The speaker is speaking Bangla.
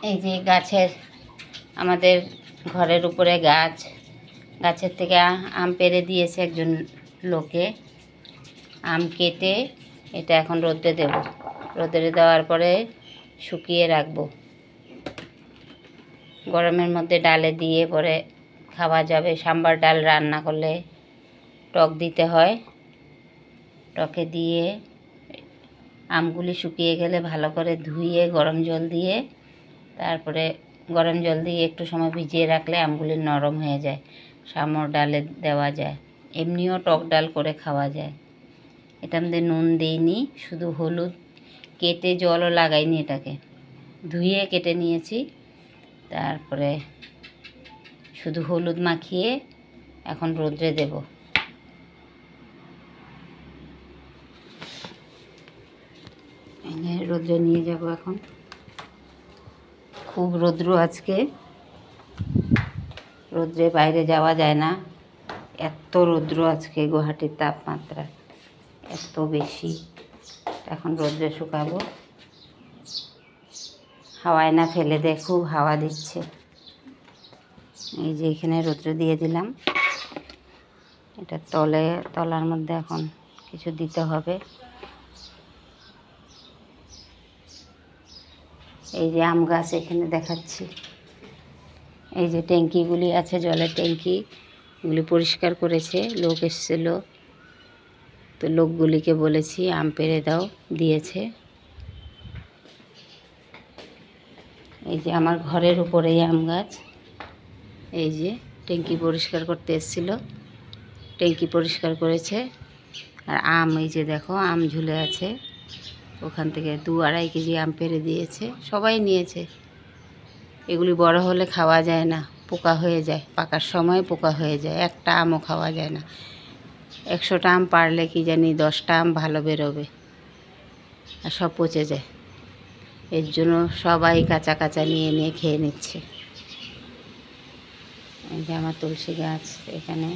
এই যে গাছের আমাদের ঘরের উপরে গাছের থেকে আম পেড়ে দিয়েছে একজন লোকে। আম কেটে এটা এখন রোদে দেব। রোদে দেওয়ার পরে শুকিয়ে রাখবো। গরমের মধ্যে ডালে দিয়ে পরে খাওয়া যাবে। সাম্বার ডাল রান্না করলে টক দিতে হয়। টকে দিয়ে আমগুলি শুকিয়ে গেলে ভালো করে ধুয়ে গরম জল দিয়ে তারপরে গরম জল দিয়ে একটু সময় ভিজিয়ে রাখলে আমগুলি নরম হয়ে যায়। সাম্বার ডালে দেওয়া যায়, এমনিও টক ডাল করে খাওয়া যায়। এটার মধ্যে নুন দিইনি, শুধু হলুদ, কেটে জলও লাগাইনি, এটাকে ধুয়ে কেটে নিয়েছি। তারপরে শুধু হলুদ মাখিয়ে এখন রোদ্রে দেব। রোদ্রে নিয়ে যাব এখন। খুব রৌদ্র আজকে, রোদ্রে বাইরে যাওয়া যায় না। এত রৌদ্র আজকে, গুয়াহাটির তাপমাত্রা এত বেশি। এখন রোদ্রে শুকাবো। হাওয়ায় না ফেলে দে, খুব হাওয়া দিচ্ছে। এই যে এখানে রৌদ্র দিয়ে দিলাম। এটা তলার মধ্যে এখন কিছু দিতে হবে। এই যে আম গাছ এখানে দেখাচ্ছি। এই যে ট্যাঙ্কিগুলি আছে, জলের ট্যাঙ্কি, এগুলি পরিষ্কার করেছে লোক এসেছিল, তো লোকগুলিকে বলেছি আম পেড়ে দাও, দিয়েছে। এই যে আমার ঘরের উপরেই আম গাছ। এই যে ট্যাঙ্কি পরিষ্কার করতে এসেছিল, ট্যাঙ্কি পরিষ্কার করেছে। আর আম এই যে দেখো, আম ঝুলে আছে। ওখান থেকে 2-2.5 কেজি আম পেড়ে দিয়েছে, সবাই নিয়েছে। এগুলি বড় হলে খাওয়া যায় না, পোকা হয়ে যায়, পাকার সময় পোকা হয়ে যায়। একটা আমও খাওয়া যায় না। 100টা আম পারলে কি জানি 10টা আম ভালো বেরোবে, আর সব পচে যায়। এর জন্য সবাই কাঁচা কাঁচা নিয়ে খেয়ে নিচ্ছে। এই যে আমার তুলসী গাছ এখানে।